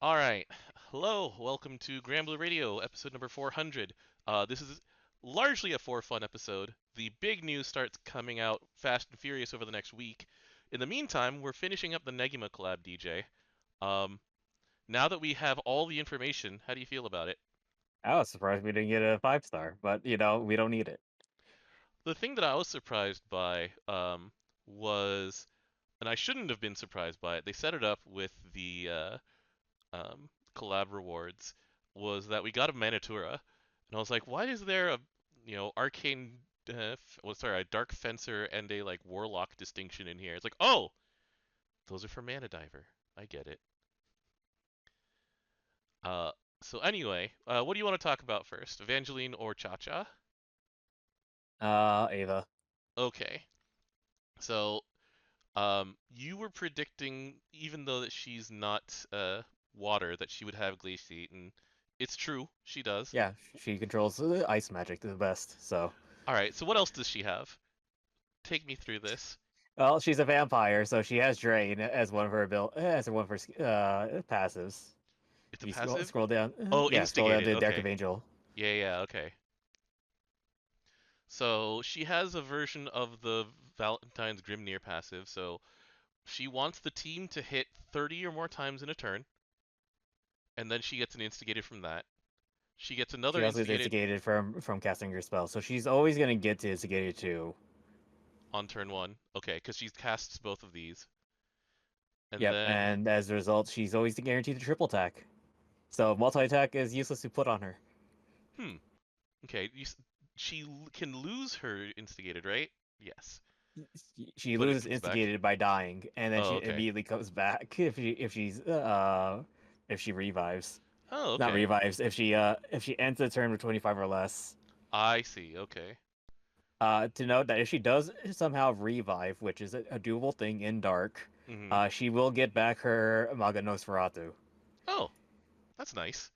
All right. Hello. Welcome to Granblue Radio, episode number 400. This is largely a for fun episode. The big news starts coming out fast and furious over the next week. In the meantime, we're finishing up the Negima collab, DJ. Um, now that we have all the information, how do you feel about it? I was surprised we didn't get a 5 star, but we don't need it. The thing that I was surprised by was, and I shouldn't have been surprised by it, they set it up with the collab rewards, was that we got a Manatura. And I was like, why is there arcane, a dark fencer and a like warlock distinction in here? It's like, oh, those are for Mana Diver. I get it. Uh, so anyway, what do you want to talk about first, Evangeline or Cha Cha? Ava. Okay, so you were predicting, even though that she's not water, that she would have glaciate, and it's true, she does. Yeah, she controls ice magic the best. So, All right, so what else does she have? Take me through this. well, she's a vampire, so she has Drain as one of her passives. It's If a you scroll passive? scroll down, Oh, yeah, scroll down instigated. to Dark Okay. Evangel. Yeah, yeah, okay. So she has a version of the Valentine's Grimnir passive. So she wants the team to hit 30 or more times in a turn, and then she gets an instigated from that. She gets She another also is instigated instigated from casting her spell, so she's always gonna get to instigated too. on turn one. Okay, because she casts both of these. And Yep, then, and as a result, she's always guaranteed a triple attack. So multi attack is useless to put on her. hmm, okay, she can lose her instigated, right? Yes, She but it loses comes back. instigated by dying, and then Oh, she okay. immediately comes back if she revives. Oh, Not okay. revives if she ends the turn with 25 or less. I see. Okay. To note that if she does somehow revive, which is a doable thing in Dark, Mm-hmm. she will get back her Maga Nosferatu. Oh, that's nice.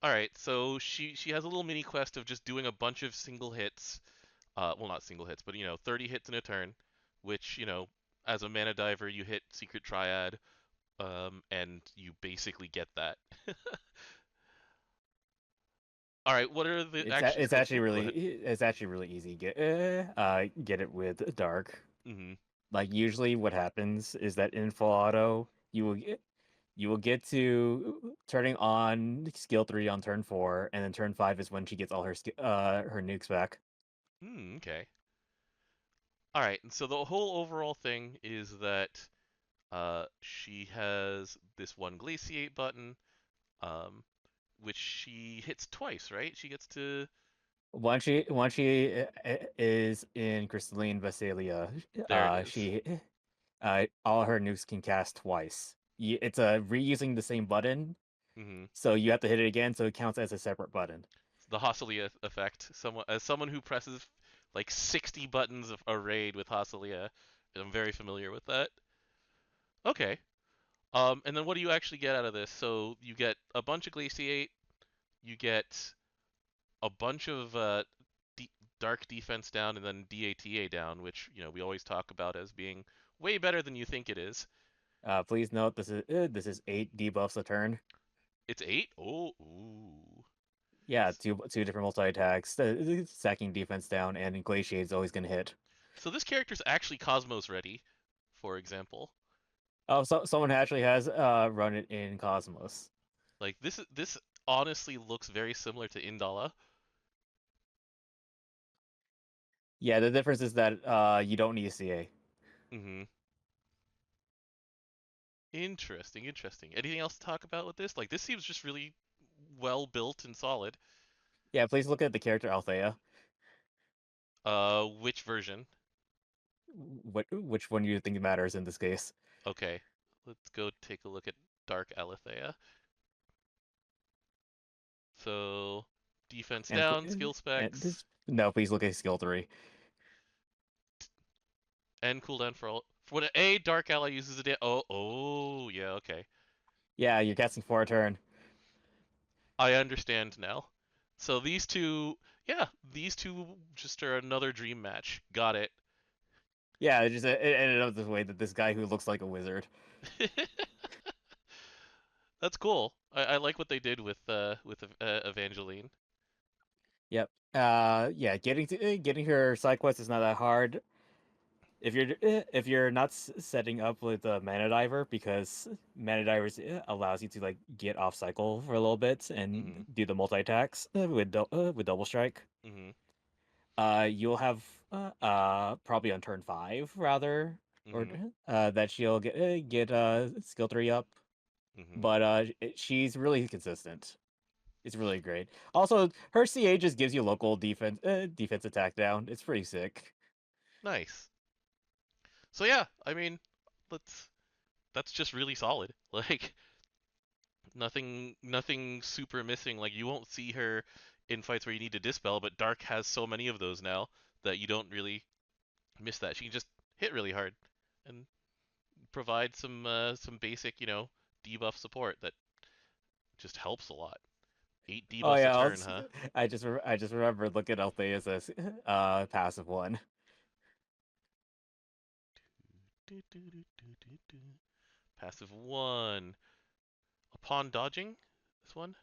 All right, so she has a little mini quest of just doing a bunch of single hits. Well, not single hits, but 30 hits in a turn, which as a mana diver, you hit Secret Triad, and you basically get that. All right, what are the actions that? Oh, go ahead. It's actually really easy. Get it with Dark. Mm-hmm. Like usually, what happens is that in full auto, you will get to turning on skill 3 on turn 4, and then turn 5 is when she gets all her nukes back. Okay. All right, and so the whole overall thing is that she has this one glaciate button, um, which she hits twice, right? She gets to Once she is in Crystalline Vasilia, there it is. she all her nukes can cast twice. It's a reusing the same button, Mm-hmm. so you have to hit it again, so it counts as a separate button. The Hosselia effect. Someone who presses like 60 buttons of a raid with Hosselia, I'm very familiar with that. Okay. And then what do you actually get out of this? So you get a bunch of glaciate, you get a bunch of d- dark defense down, and then DATA down, which we always talk about as being way better than you think it is. Please note this is 8 debuffs a turn. It's eight. Oh, ooh. Yeah, two different multi attacks, sacking defense down, and Inglatiate is always gonna hit. So this character's actually Cosmos ready, for example. Oh, so someone actually has run it in Cosmos. Like this honestly looks very similar to Indala. Yeah, the difference is that you don't need a CA. Mm-hmm. Interesting, interesting. Anything else to talk about with this? Like this seems just really well built and solid. Yeah, please look at the character Althea. Which version? Which one you think matters in this case? Okay, let's go take a look at Dark Alethea. So, defense And down, skill and specs, this no, please look at skill 3. and cooldown for all. For when a Dark Ally uses a oh, oh, yeah, okay. Yeah, you're casting for a turn. I understand now. So these two, yeah, these two just are another dream match. Got it. Yeah, it ended up this way that this guy who looks like a wizard. That's cool. I like what they did with Evangeline. Yep. Yeah, getting her side quest is not that hard if you're not setting up with a mana diver, because mana divers allows you to like get off cycle for a little bit and Mhm. do the multi attacks with double strike. Mhm. You'll have probably on turn 5 rather, or Mhm. that she'll get skill 3 up, Mhm. but she's really consistent. It's really great. Also, her CA just gives you local defense attack down. It's pretty sick. Nice. So yeah, I mean, that's just really solid. Like nothing super missing. Like you won't see her in fights where you need to dispel, but Dark has so many of those now that you don't really miss that. She can just hit really hard and provide some basic, debuff support that just helps a lot. 8 Oh debuffs a yeah, turn, huh? I just remember looking at Althea's as passive one. Passive 1. Upon dodging? This one?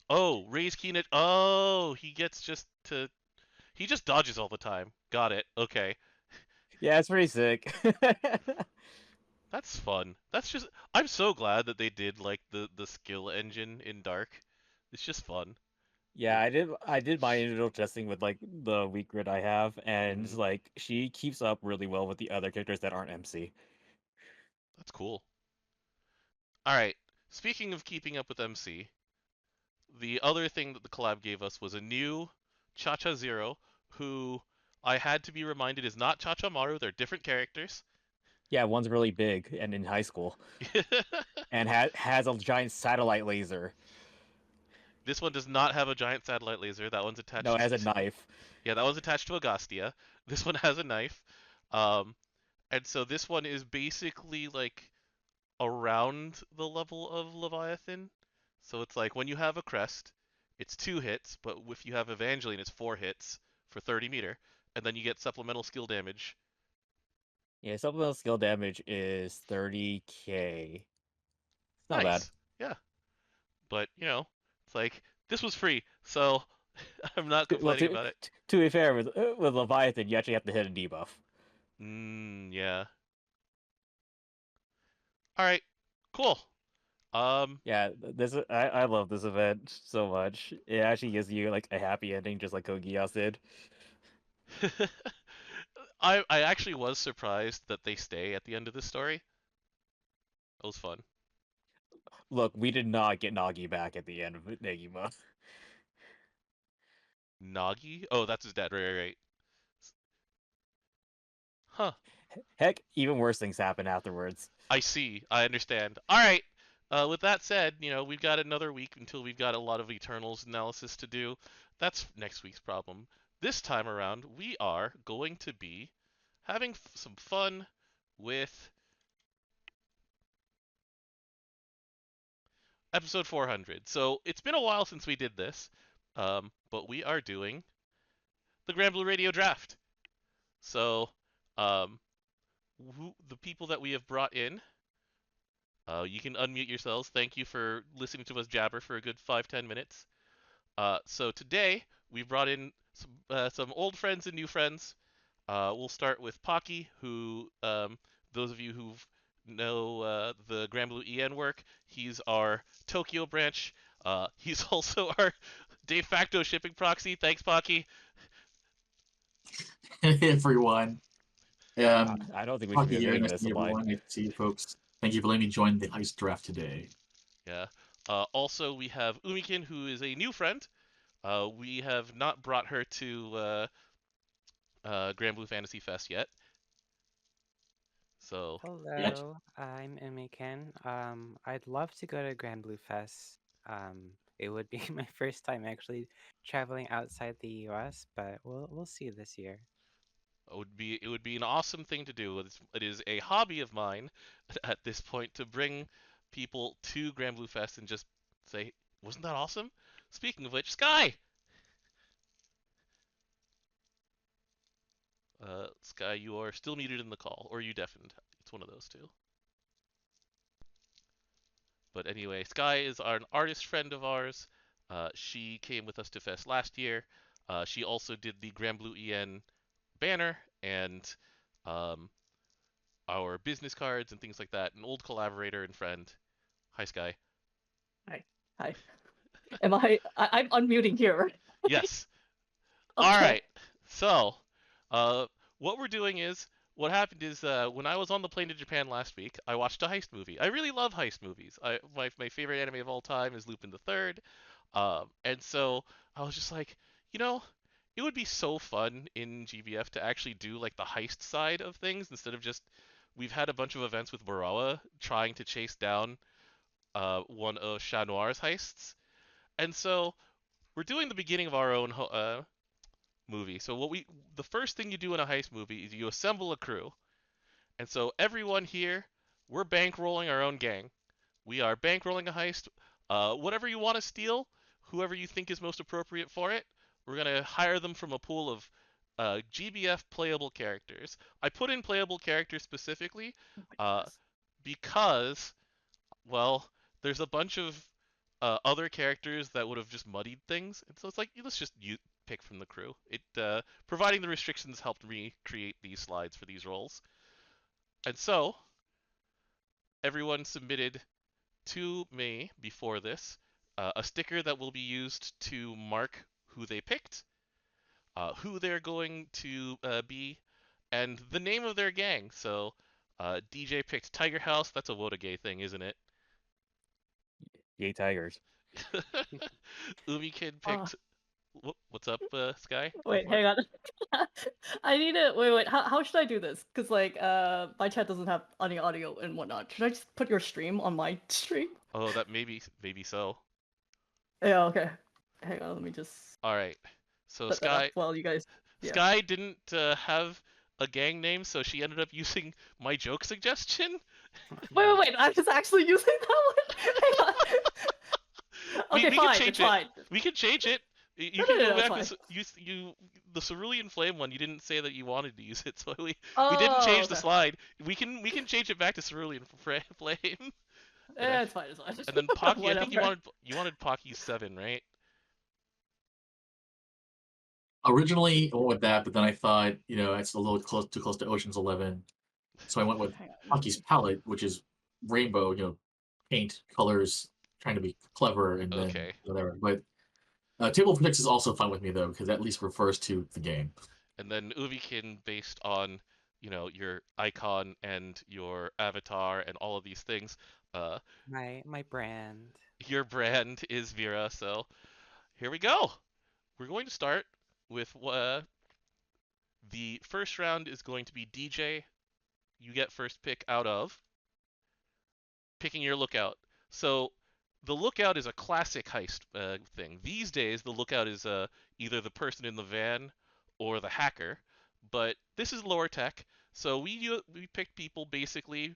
Oh, raise keen. Oh, he gets just to. He just dodges all the time. Got it. Okay. Yeah, it's pretty sick. That's fun. That's just. I'm so glad that they did like the skill engine in Dark. It's just fun. Yeah, It. I did my individual testing with like the weak grid I have, and Mhm. like she keeps up really well with the other characters that aren't MC. That's cool. All right. Speaking of keeping up with MC, the other thing that the collab gave us was a new Cha-Cha Zero, who I had to be reminded is not Cha-Cha Maru. They're different characters. Yeah, one's really big and in high school, and has a giant satellite laser. This one does not have a giant satellite laser. That one's No, it has attached a to, knife. yeah, that one's attached to Agostia. This one has a knife. Um, and so this one is basically like around the level of Leviathan. So it's like when you have a crest, it's 2 hits, but if you have Evangeline, it's 4 hits for 30 meter, and then you get supplemental skill damage. Yeah, supplemental skill damage is 30k. It's not bad. Nice, yeah. But it's like this was free, so I'm not Well, complaining about it. to be fair, with Leviathan, you actually have to hit a debuff. Yeah. All right, cool. Um, Yeah, I love this event so much. It actually gives you like a happy ending, just like Kogias did. I actually was surprised that they stay at the end of this story. That was fun. Look, we did not get Nagi back at the end of Negima. Nagi? Oh, that's his dad. Right, right, right. Huh. Heck, even worse things happen afterwards. I see. I understand. All right. With that said, we've got another week until we've got a lot of Eternals analysis to do. That's next week's problem. This time around, we are going to be having some fun with episode 400. So it's been a while since we did this, but we are doing the Granblue Radio Draft. So, um, the people that we have brought in, you can unmute yourselves. Thank you for listening to us jabber for a good 5-10 minutes. So today we brought in some old friends and new friends. We'll start with Pocky, who those of you who know the Granblue EN work, he's our Tokyo branch. He's also our de facto shipping proxy. Thanks, Pocky. Hey everyone. I don't think we should be Pocky here. admitting Nice to this meet online. everyone. Nice to see you folks. Thank you for letting me join the heist draft today. Yeah. Also, we have Umikin, who is a new friend. We have not brought her to Granblue Fantasy Fest yet. So, Yeah. Hello, I'm Umikins. I'd love to go to Granblue Fest. It would be my first time actually traveling outside the US, but we'll see this year. it would be an awesome thing to do. It is a hobby of mine at this point to bring people to Granblue Fest and just say, "Wasn't that awesome?" Speaking of which, Skye, Skye, you are still muted in the call, or you deafened. It's one of those two. But anyway, Skye is an artist friend of ours. She came with us to Fest last year. She also did the Granblue EN banner and um, our business cards and things like that. An old collaborator and friend. Hi, Skye. Hi. Hi. I'm unmuting here. Yes. Okay. All right. So, what we're doing is, what happened is, when I was on the plane to Japan last week, I watched a heist movie. I really love heist movies. My favorite anime of all time is Lupin the Third. And so I was just like, you know, it would be so fun in GBF to actually do like the heist side of things instead of just we've had a bunch of events with Barawa trying to chase down one of Chat Noir's heists. And so we're doing the beginning of our own movie. So the first thing you do in a heist movie is you assemble a crew. And so everyone here, we're bankrolling our own gang. We are bankrolling a heist. Whatever you want to steal, whoever you think is most appropriate for it, we're gonna hire them from a pool of GBF playable characters. I put in playable characters specifically because, well, there's a bunch of other characters that would have just muddied things, and so it's like let's just pick from the crew. It providing the restrictions helped me create these slides for these roles, and so everyone submitted to me before this a sticker that will be used to mark who they picked, who they're going to be, and the name of their gang. So DJ picked Tiger House. That's a Wotagay thing, isn't it? Yay, tigers. Umikins picked. What's up, Skye? Wait, hang on. I need to wait. How should I do this? Because like my chat doesn't have any audio and whatnot. Should I just put your stream on my stream? Oh, that maybe so. Yeah. Okay. Hang on. Let me just. All right. So set that up Skye. while you guys. Yeah. Skye didn't have a gang name, so she ended up using my joke suggestion. Wait. I was actually using that one. Hang on. Okay, we fine. can change It's fine. We can change it. You No, can no, go no, back it's to the Cerulean Flame one. You didn't say that you wanted to use it, so we Oh, didn't change the okay. slide. We can change it back to Cerulean Flame. Yeah, it's fine. It's fine. And then Pocky, I think Whatever. you wanted Pocky 7, right? Originally, I went with that, but then I thought, it's a little too close to Ocean's 11. So I went with Hang on. Pocky's palette, which is rainbow, paint, colors, trying to be clever, and then Okay. whatever. But Table for Six is also fine with me, though, because that at least refers to the game. And then Uvikin based on, your icon and your avatar and all of these things. My brand. Your brand is Vera, so here we go. We're going to start with the first round is going to be DJ. You get first pick out of picking your lookout. So the lookout is a classic heist thing. These days, the lookout is either the person in the van or the hacker. But this is lower tech, so we picked people basically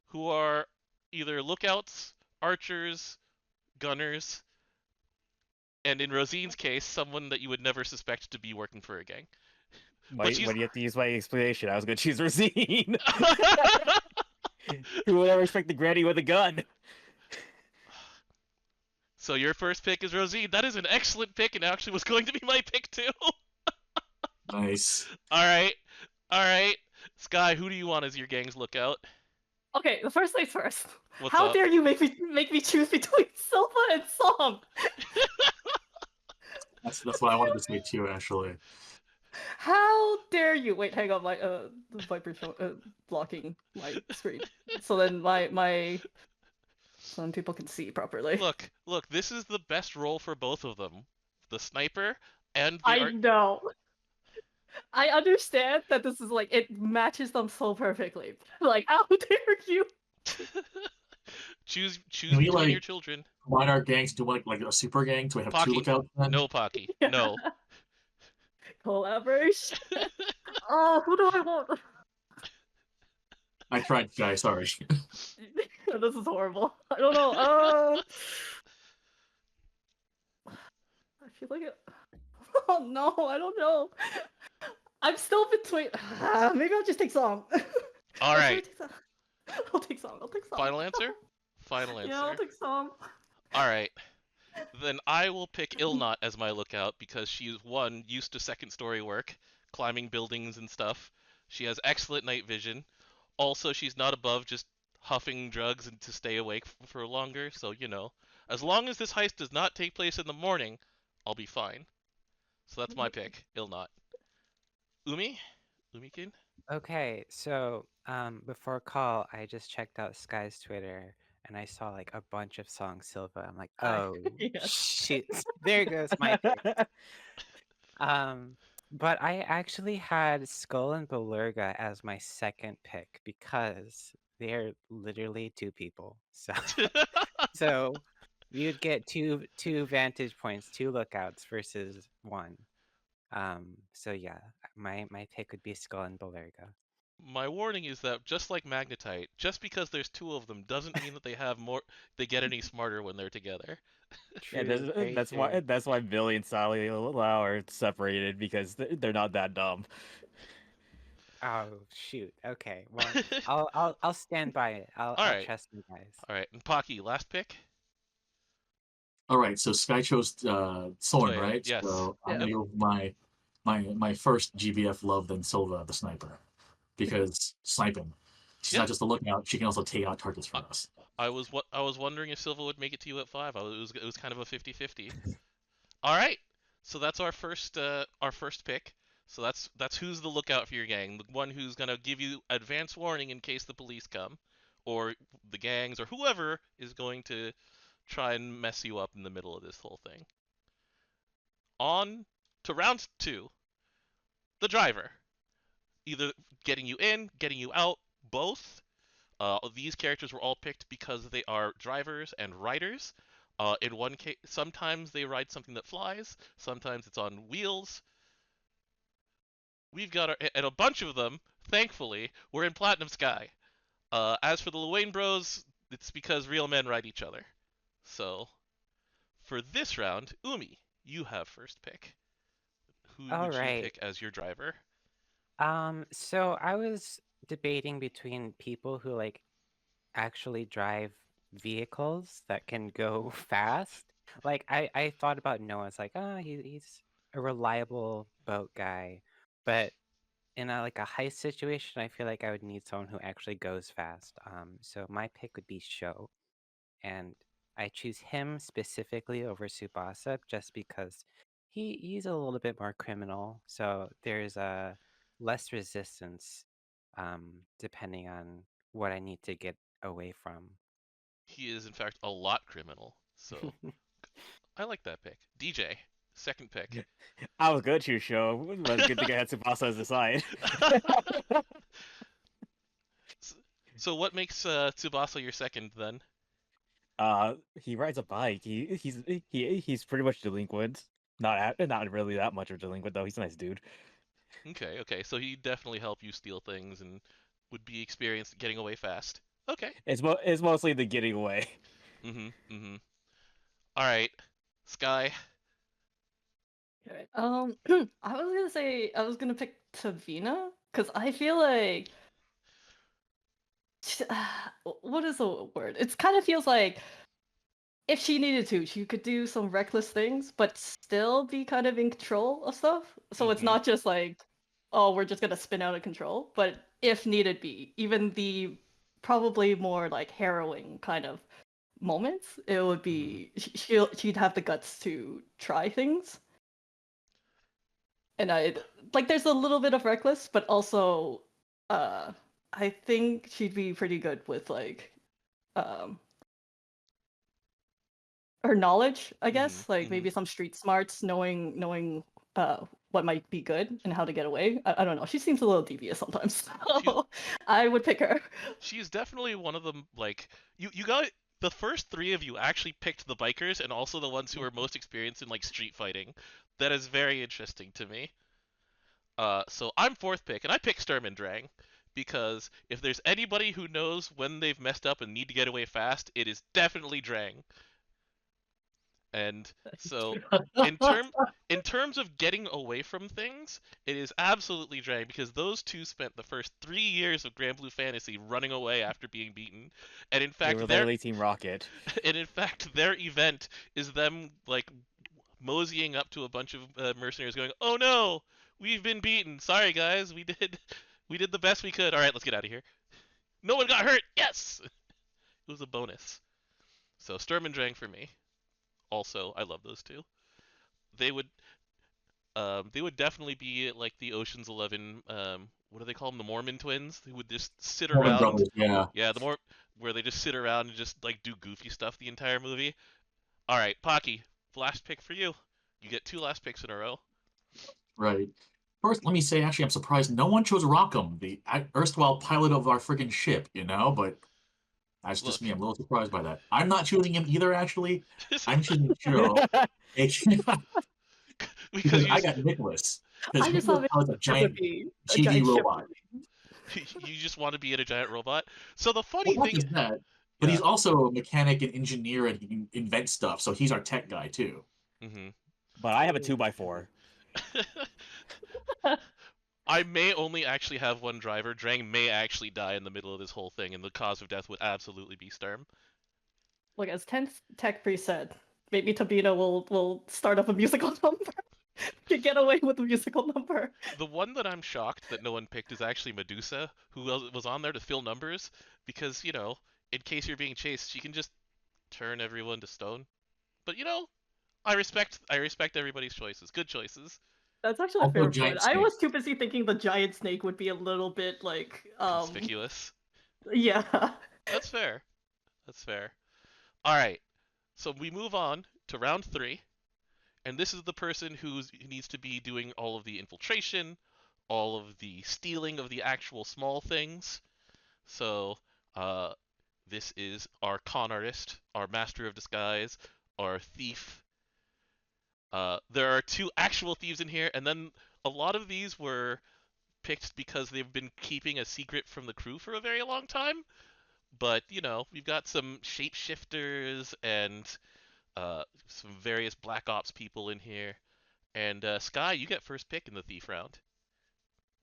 who are either lookouts, archers, gunners, and in Rosine's case, someone that you would never suspect to be working for a gang. Why she's- do you have to use my explanation? I was going to choose Rosine. Who would ever expect the granny with a gun? So your first pick is Rosine. That is an excellent pick, and actually was going to be my pick too. Nice. All right. Skye, who do you want as your gang's lookout? Okay, the first things first. What's How up? dare you make me choose between Silva and Song? That's what I wanted to say too, actually. How dare you? Wait, hang on. My the Viper blocking my screen. So then so then people can see properly. Look. This is the best role for both of them. The sniper and the I know. I understand that this is like it matches them so perfectly. Like, how dare you? choose Can we, between like, your children. Combine our gangs to like a super gang, so we have Pocky. two lookouts then? No, Pocky. No. Collaboration. Oh, who do I want? I tried, guys. Sorry. This is horrible. I don't know. I feel like it. Oh no, I don't know. I'm still between. Maybe I'll just take Song. All right. I'll take Song. Final answer? final answer? Yeah, I'll take Som. All right. Then I will pick Ilnot as my lookout because she's one used to second story work, climbing buildings and stuff. She has excellent night vision. Also, she's not above just huffing drugs and to stay awake for longer. So as long as this heist does not take place in the morning, I'll be fine. So that's my pick, Ilnot. Umikin. Okay, so before call, I just checked out Skye's Twitter and I saw like a bunch of songs Silva. I'm like, oh Yes. shoot, there goes my pick. But I actually had Skull and Belerga as my second pick because they're literally two people. So you'd get two vantage points, two lookouts versus one. So yeah, my pick would be Skull and Belerga. My warning is that just like Magnetite, just because there's two of them doesn't mean that they get any smarter when they're together. Yeah, True, very true. that's why Billy and Sally Lau are separated because they're not that dumb. Oh shoot. Okay. Well, I'll stand by it. All I'll right. trust you guys. All right, and Pocky, last pick. All right, so Skye chose Thorn, Toya, right? yes. So I'm Yeah. gonna go with my first GBF love, then Silva, the sniper, because sniping. She's Yeah. not just a lookout; she can also take out targets for us. I was wondering if Silva would make it to you at 5. It was kind of a 50-50. All right, so that's our first pick. So that's who's the lookout for your gang, the one who's gonna give you advance warning in case the police come, or the gangs, or whoever is going to try and mess you up in the middle of this whole thing. On to round 2. The driver, either getting you in, getting you out, both. These characters were all picked because they are drivers and riders. In one case, sometimes they ride something that flies, sometimes it's on wheels. We've got and a bunch of them, thankfully, were in Platinum Skye. As for the Luane Bros, it's because real men ride each other. So, for this round, Umi, you have first pick. Who All would you right. pick as your driver? So I was debating between people who like actually drive vehicles that can go fast. Like I thought about Noah's like, he's a reliable boat guy. But in like a heist situation, I feel like I would need someone who actually goes fast. So my pick would be Sho. And I choose him specifically over Tsubasa just because he's a little bit more criminal. So there's a less resistance depending on what I need to get away from. He is, in fact, a lot criminal. So, I like that pick. DJ, second pick. I was good to show, but good thing I had Tsubasa as a side. So what makes Tsubasa your second then? He rides a bike. He's pretty much delinquent. Not really that much of a delinquent though. He's a nice dude. Okay. So he'd definitely help you steal things and would be experienced at getting away fast. Okay. It's mostly the getting away. Mm-hmm. All right, Skye. Okay. I was gonna pick Tavina because I feel like what is the word? It kind of feels like if she needed to, she could do some reckless things, but still be kind of in control of stuff. So it's Mhm. not just like, oh, we're just gonna spin out of control. But if needed be, even the probably more like harrowing kind of moments, it would be she'd have the guts to try things. And I like there's a little bit of reckless, but also I think she'd be pretty good with like her knowledge, I guess, like maybe some street smarts, knowing what might be good and how to get away. I don't know. She seems a little devious sometimes. So I would pick her. She's definitely one of them. Like you got the first 3 of you actually picked the bikers and also the ones who are most experienced in like street fighting. That is very interesting to me. So I'm fourth pick, and I pick Sturmendrang because if there's anybody who knows when they've messed up and need to get away fast, it is definitely Drang. And so in terms of getting away from things, it is absolutely Drang because those two spent the first 3 years of Granblue Fantasy running away after being beaten, and in They fact were literally Team Rocket. their event is them like moseying up to a bunch of mercenaries, going, "Oh no, we've been beaten. Sorry guys, we did the best we could. All right, let's get out of here. No one got hurt. Yes, it was a bonus." So Sturm and Drang for me. Also, I love those two. They would they would definitely be like the Ocean's 11 what do they call them, the Mormon twins, who would just sit Mormon around. Brothers, yeah. Yeah, the more where they just sit around and just like do goofy stuff the entire movie. All right, Pocky, last pick for you. You get 2 last picks in a row. Right. First, let me say, actually, I'm surprised no one chose Rockham, the erstwhile pilot of our friggin' ship, but that's just Look. me. I'm a little surprised by that. I'm not choosing him either, actually. I'm choosing Shiro. Because I got Nicholas. Because I just Nicholas thought was a giant a GD giant ship robot. you just want to be in a giant robot. So the Well, funny not thing, just that, but yeah. he's also a mechanic and engineer, and he can invent stuff. So he's our tech guy too. hmm But I have a 2x4. I may only actually have one driver. Drang may actually die in the middle of this whole thing, and the cause of death would absolutely be Sturm. Look, as 10th Tech Priest said, maybe Tabita will start up a musical number. To get away with a musical number. The one that I'm shocked that no one picked is actually Medusa, who was on there to fill numbers, because, in case you're being chased, she can just turn everyone to stone. But, I respect everybody's choices. Good choices. That's actually a Also fair giant point. I snake. was too busy thinking the giant snake would be a little bit like Conspicuous. yeah. That's fair. That's fair. All right. So we move on to round 3. And this is the person who needs to be doing all of the infiltration, all of the stealing of the actual small things. So, this is our con artist, our master of disguise, our thief. There are 2 actual thieves in here, and then a lot of these were picked because they've been keeping a secret from the crew for a very long time. But, we've got some shapeshifters and some various Black Ops people in here. And Skye, you get first pick in the thief round.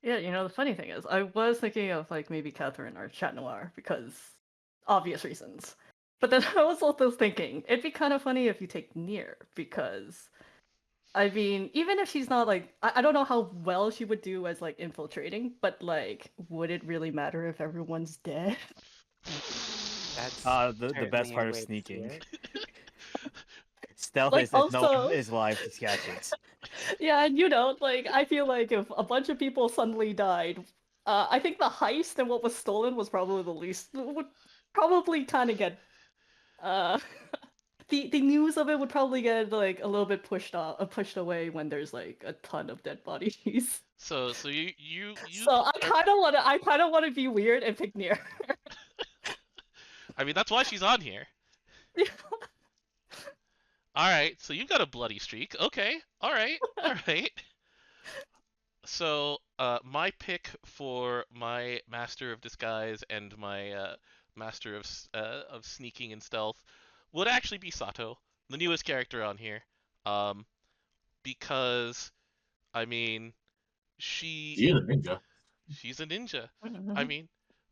Yeah, the funny thing is, I was thinking of like maybe Catherine or Chat Noir because obvious reasons. But then I was also thinking it'd be kind of funny if you take Nier because I mean, even if she's not like I don't know how well she would do as like infiltrating, but like would it really matter if everyone's dead? That's The best certainly a part of way to see sneaking. it. Stealth Like, is if no one also- is alive to catch it. Yeah, and like I feel like if a bunch of people suddenly died, I think the heist and what was stolen was probably the least would probably kind of get the news of it would probably get like a little bit pushed away when there's like a ton of dead bodies. So you So I kind of want to be weird and pick Nier. I mean, that's why she's on here. All right, so you've got a bloody streak. Okay, all right. So, my pick for my Master of Disguise and my Master of Sneaking and Stealth would actually be Sato, the newest character on here. Because, I mean, She's a ninja. she's a ninja. I mean,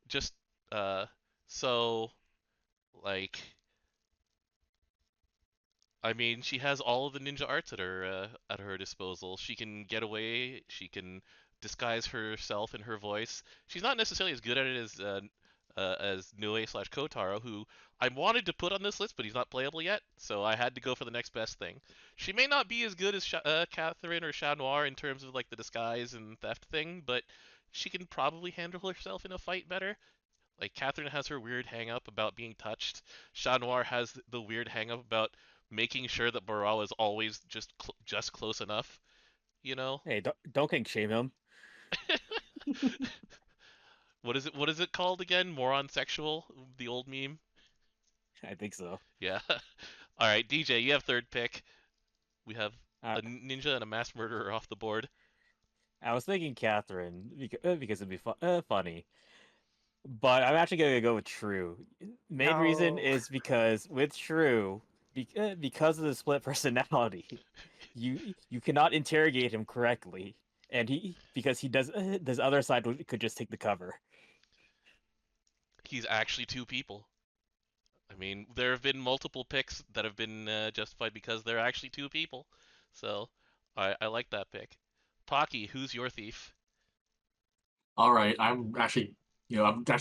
just so like. I mean, she has all of the ninja arts at her disposal. She can get away. She can disguise herself and her voice. She's not necessarily as good at it as Nue/Kotaro, who I wanted to put on this list, but he's not playable yet, so I had to go for the next best thing. She may not be as good as Catherine or Chat Noir in terms of like the disguise and theft thing, but she can probably handle herself in a fight better. Like Catherine has her weird hang up about being touched. Chat Noir has the weird hang up about making sure that Barral is always just close enough, Hey, don't kink shame him. What is it called again? Moron sexual, the old meme. I think so. Yeah. All right, DJ, you have third pick. We have Uh, a ninja and a mass murderer off the board. I was thinking Catherine because it'd be funny, but I'm actually gonna go with True. Main reason No. is because with True, because of the split personality, you cannot interrogate him correctly, and because he does this other side could just take the cover. He's actually two people. I mean, there have been multiple picks that have been justified because they're actually two people. So I like that pick. Pocky, who's your thief? All right, I'm actually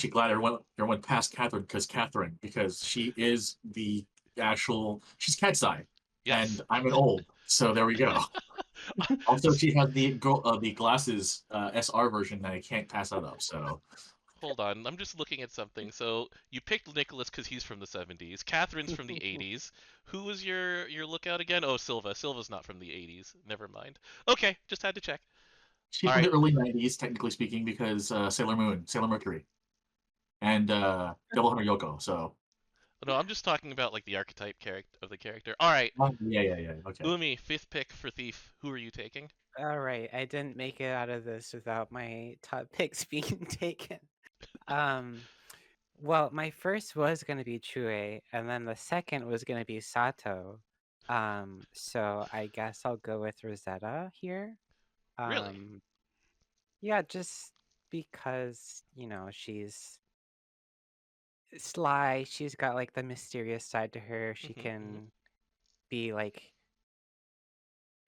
glad everyone passed Catherine because she is she's cat's eye, Yes. and I'm an old, so there we go. Also, she has the glasses SR version that I can't pass out of. So Hold on, I'm just looking at something. So you picked Nicholas because he's from the 70s. Catherine's from the 80s. Who was your lookout again? Oh, Silva. Silva's not from the 80s. Never mind. Okay, just had to check. she's All from right. the early '90s, technically speaking, because Sailor Moon, Sailor Mercury, and Double Hunter Yoko. So No, I'm just talking about like the archetype character of the character. All right. yeah. Okay. Umi, fifth pick for thief. Who are you taking? All right, I didn't make it out of this without my top picks being taken. Well, my first was going to be Chue, and then the second was going to be Sato. So I guess I'll go with Rosetta here. Really? Yeah, just because, she's sly, she's got like the mysterious side to her. She can be like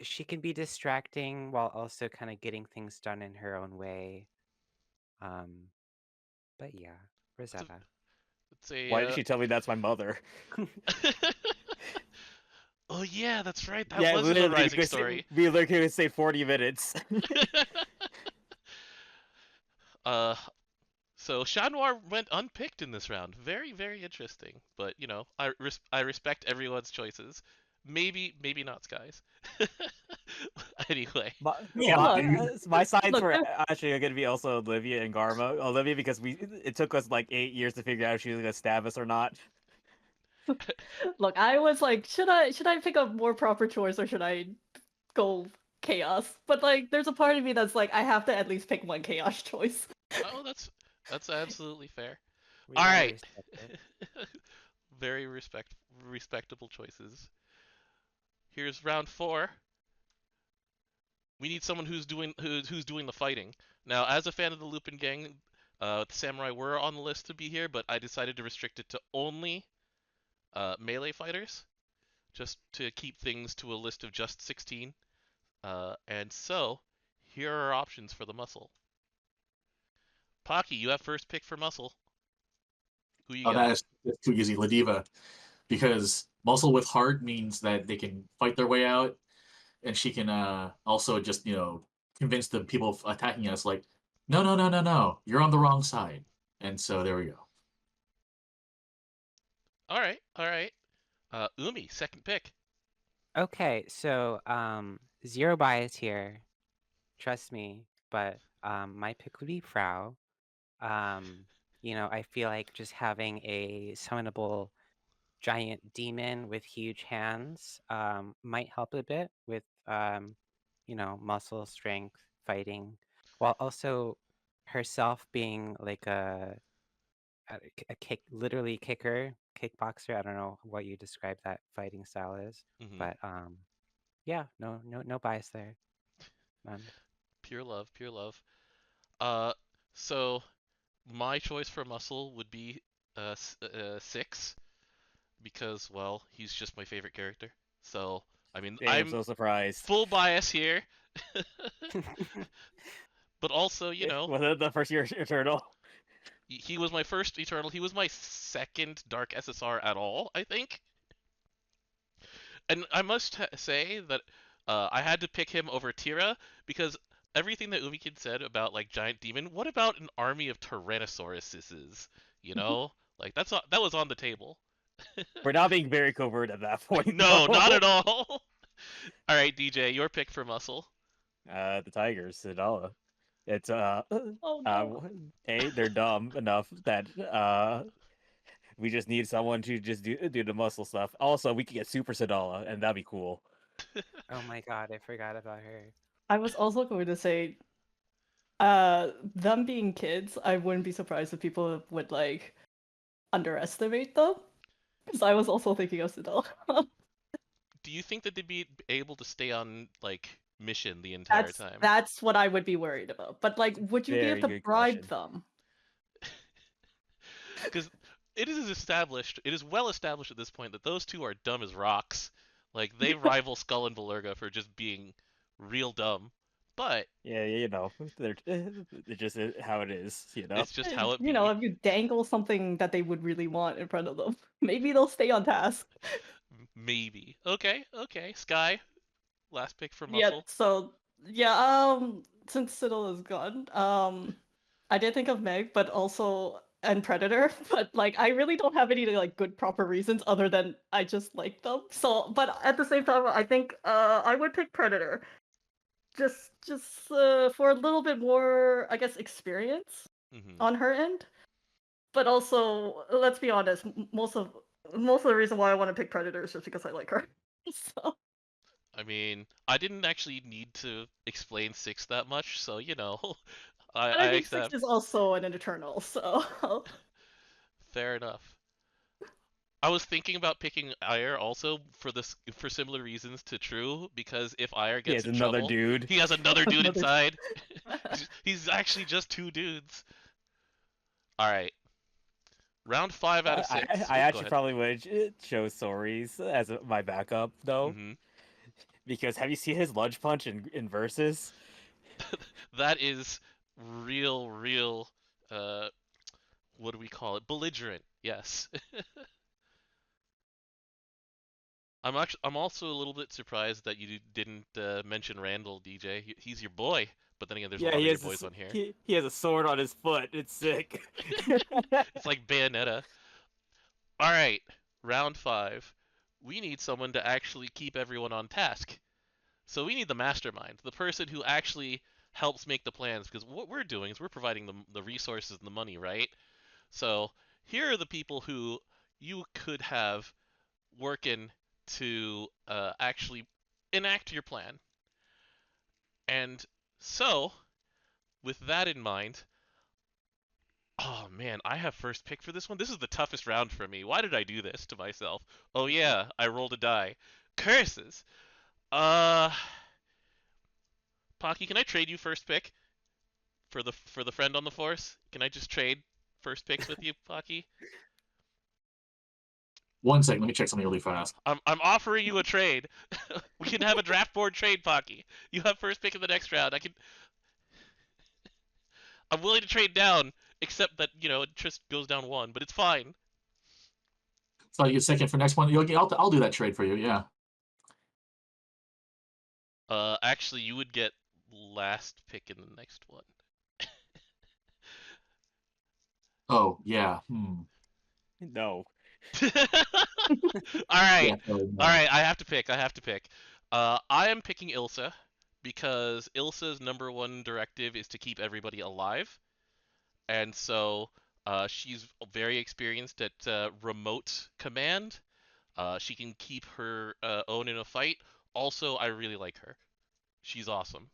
she can be distracting while also kind of getting things done in her own way. But yeah, Rosetta. It's a. Why did she tell me that's my mother? Oh yeah, that's right. That Yeah, was in a Rising story. We literally could say 40 minutes. So Chat Noir went unpicked in this round. Very, very interesting. But I respect everyone's choices. Maybe not Skye's. Anyway. My sides Look, were actually going to be also Olivia and Garma. Olivia because it took us like 8 years to figure out if she was going to stab us or not. Look, I was like, should I pick a more proper choice or should I go chaos? But like, there's a part of me that's like, I have to at least pick one chaos choice. Oh, that's absolutely fair. We All gotta right. respect it. Very respectable choices. Here's round 4. We need someone who's doing the fighting. Now, as a fan of the Lupin gang, the samurai were on the list to be here, but I decided to restrict it to only melee fighters, just to keep things to a list of just 16. And so, here are our options for the muscle. Pocky, you have first pick for muscle. Who you got? That's too easy, Ladiva, because muscle with heart means that they can fight their way out, and she can also just convince the people attacking us like, no, you're on the wrong side, and so there we go. All right. Umi, second pick. Okay, so zero bias here. Trust me, but my pick would be Frau. I feel like just having a summonable giant demon with huge hands might help a bit with muscle strength fighting, while also herself being like a literally kickboxer. I don't know what you describe that fighting style is, but yeah, no bias there, none. Pure love. So my choice for muscle would be 6, because well, he's just my favorite character. So I mean, Damn, I'm so surprised. full bias here, but also Was it the first year Eternal? he was my first Eternal. He was my second Dark SSR at all, I think. And I must say that I had to pick him over Tira because everything that Umikins said about like giant demon. What about an army of Tyrannosauruses? Like that was on the table. We're not being very covert at that point. No, though. not at all. All right, DJ, your pick for muscle. The Tigers, Sidala. It's Oh no. they're dumb enough that we just need someone to just do the muscle stuff. Also, we could get Super Sidala, and that'd be cool. Oh my god, I forgot about her. I was also going to say, them being kids, I wouldn't be surprised if people would like underestimate them. Because I was also thinking of Sidal. do you think that they'd be able to stay on like mission the entire time? That's what I would be worried about. But like, would you be Very able to good bribe question. them? Because it is well established at this point that those two are dumb as rocks. Like they rival Skull and Valurga for just being real dumb. But Yeah, you know, they're just how it is, you know. it's just how it You be. know, if you dangle something that they would really want in front of them, maybe they'll stay on task. Maybe. Okay. Skye, last pick for Yeah. muscle. So yeah. Since Siddle is gone, I did think of Meg, but also and Predator, but like I really don't have any like good proper reasons other than I just like them. So, but at the same time, I think I would pick Predator, just for a little bit more, I guess, experience Hmm. on her end. But also, let's be honest, most of the reason why I want to pick Predator is just because I like her. So I mean, I didn't actually need to explain 6 that much, so you know, I, but I I think Six accept. is also an Eternal, so Fair enough. I was thinking about picking Ire also for similar reasons to True, because if Ire He gets has in another trouble, dude. he has another dude Another- inside. He's actually just 2 dudes. All right. Round 5 out of 6. I Go actually ahead. probably would chose Sori's as my backup though, Hmm. because have you seen his lunge punch in Versus? That is real what do we call it? Belligerent. Yes. I'm also a little bit surprised that you didn't mention Randall, DJ. He's your boy, but then again, there's a Yeah, lot he of your has boys on here. he has a sword on his foot. It's sick. It's like Bayonetta. All right, round 5. We need someone to actually keep everyone on task. So we need the mastermind, the person who actually helps make the plans, because what we're doing is we're providing the resources and the money, right? So here are the people who you could have working to actually enact your plan. And so, with that in mind, oh man, I have first pick for this one. This is the toughest round for me. Why did I do this to myself? Oh yeah, I rolled a die. Curses. Uh, Pocky, can I trade you first pick for the friend on the force? Can I just trade first picks with you, Pocky? 1 second, let me check something really fast. I'm offering you a trade. We can have a draft board trade, Pocky. You have first pick in the next round. I'm willing to trade down, except that it just goes down 1, but it's fine. So you get second for next one. I'll do that trade for you. Yeah. Actually, you would get last pick in the next one. Oh yeah. No. All right. Yeah, no. All right, I have to pick. I am picking Ilsa because Ilsa's number 1 directive is to keep everybody alive. And so she's very experienced at remote command. She can keep her own in a fight. Also, I really like her. She's awesome.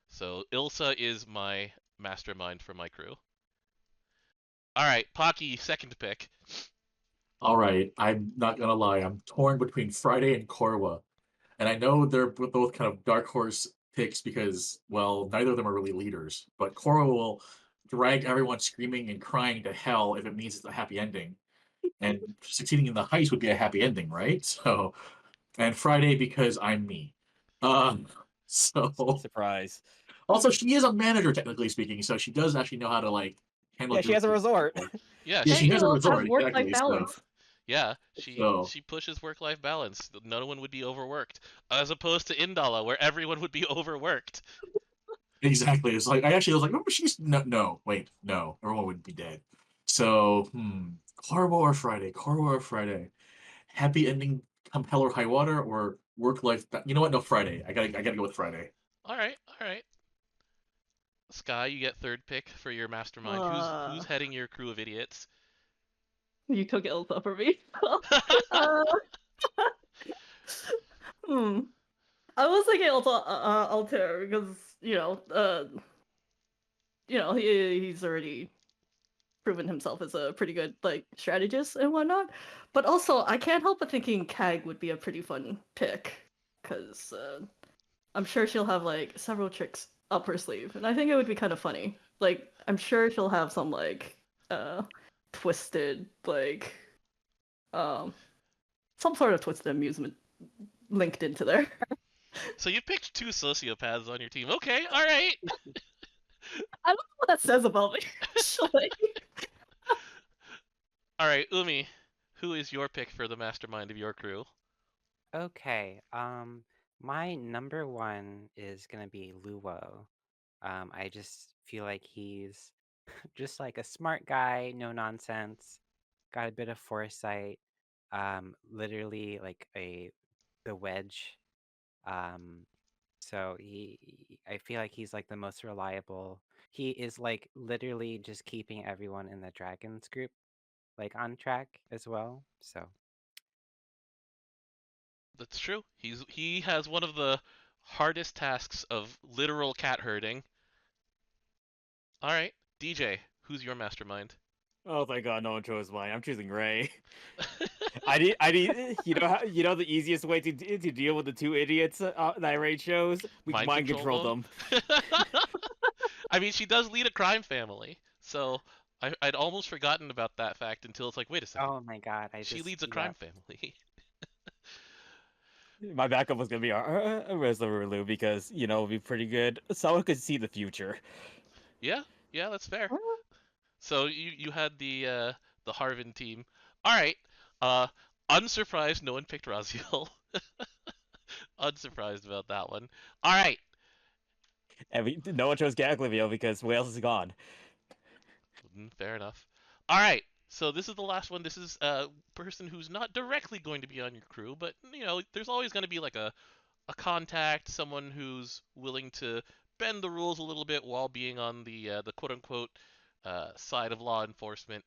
So Ilsa is my mastermind for my crew. All right, Pocky, second pick. All right. I'm not gonna lie. I'm torn between Friday and Korwa, and I know they're both kind of dark horse picks because, well, neither of them are really leaders. But Korwa will drag everyone screaming and crying to hell if it means it's a happy ending, and succeeding in the heist would be a happy ending, right? So, and Friday because I'm me. So Surprise. also she is a manager technically speaking, so she does actually know how to like handle. Yeah, she has a resort. Yeah, Yeah, and she you has a also have resort work-life exactly. balance. yeah, So she pushes work-life balance. No one would be overworked, as opposed to Indala, where everyone would be overworked. exactly, it's like I actually was like, oh, she's wait, no, everyone would be dead. So Corvo or Friday, happy ending come hell or high water or work life. You know what? No, Friday. I gotta go with Friday. All right. Skye, you get third pick for your mastermind. Who's Uh, heading your crew of idiots? you took Ilsa for me. uh, hmm. I was thinking Altair because he's already proven himself as a pretty good like strategist and whatnot. But also, I can't help but thinking Kag would be a pretty fun pick because I'm sure she'll have like several tricks up her sleeve, and I think it would be kind of funny. Like, I'm sure she'll have some like twisted like um some sort of twisted amusement linked into there. So you picked 2 sociopaths on your team. Okay, all right. I don't know what that says about me. Actually. All right, Umi, who is your pick for the mastermind of your crew? Okay. My number one is gonna be Luo. I just feel like he's just like a smart guy, no nonsense, got a bit of foresight. Literally like the wedge. Um, so I feel like he's like the most reliable. He is like literally just keeping everyone in the Dragons group like on track as well. So That's true. He has one of the hardest tasks of literal cat herding. All right, DJ, who's your mastermind? Oh thank God, no one chose mine. I'm choosing Ray. I need, you know, the easiest way to deal with the 2 idiots that Ray chose. We can mind control them. I mean, she does lead a crime family, so I'd almost forgotten about that fact until it's like, wait a second, oh my God, she leads a crime family. My backup was gonna be our Resolute because it'll be pretty good. Someone could see the future. Yeah, that's fair. So you had the Harvin team. All right. Uh, unsurprised, no one picked Raziel. Unsurprised about that one. All right. And no one chose Gaglivio because Wales is gone. Fair enough. All right. So this is the last one. This is a person who's not directly going to be on your crew, but there's always going to be like a contact, someone who's willing to bend the rules a little bit while being on the quote unquote side of law enforcement.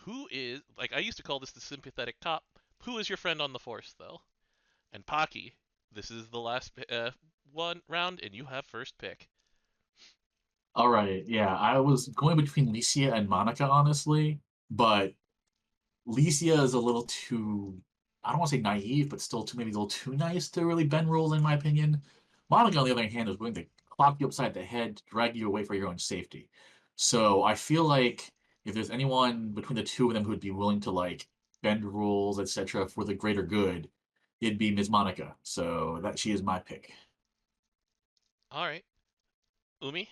Who is, like, I used to call this the sympathetic cop. Who is your friend on the force, though? And Pocky, this is the last one round, and you have first pick. All right, yeah, I was going between Licia and Monica, honestly, but Licia is a little too, I don't want to say naive, but still maybe a little too nice to really bend rules, in my opinion. Monica, on the other hand, is willing to clock you upside the head, drag you away for your own safety. So I feel like if there's anyone between the 2 of them who would be willing to like bend rules, etc., for the greater good, it'd be Ms. Monica. So that she is my pick. All right. Umi?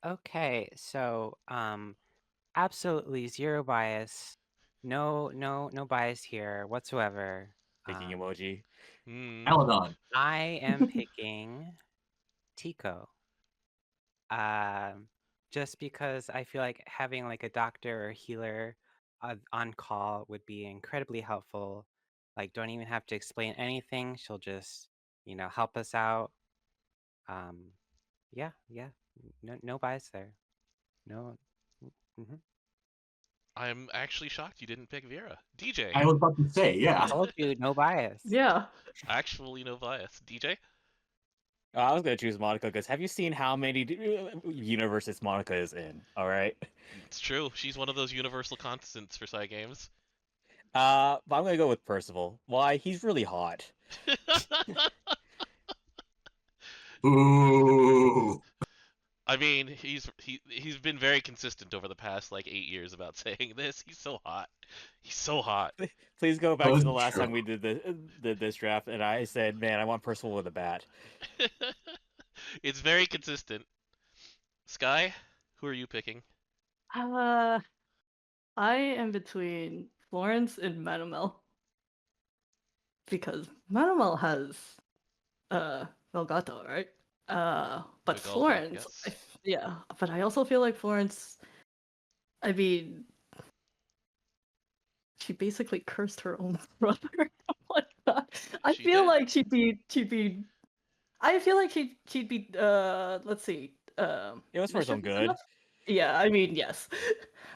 Okay, so absolutely zero bias. No bias here whatsoever. Thinking emoji. Aladon. I am picking Tico. Just because I feel like having like a doctor or healer on call would be incredibly helpful. Like, don't even have to explain anything. She'll just, help us out. Yeah. No bias there. No. Mm-hmm. I'm actually shocked you didn't pick Vera. DJ? I was about to say, yeah. I told you, no bias. Yeah. Actually, no bias. DJ? I was gonna choose Monica because have you seen how many universes Monica is in? All right. It's true. She's one of those universal constants for Psy games. But I'm gonna go with Percival. Why? He's really hot. Ooh. I mean, he's been very consistent over the past like 8 years about saying this. He's so hot. He's so hot. Please go back to the last True. time we did this draft, and I said, "Man, I want Percival with a bat." It's very consistent. Skye, who are you picking? I am between Florence and Manuel. Because Manuel has Velgato, right? But Velgato, Florence, yes. yeah. But I also feel like Florence, I mean, she basically cursed her own brother. Like that. I She feel did. like she'd be. I feel like she'd be. Let's see. It was for some mischievous good. enough? Yeah, I mean, yes.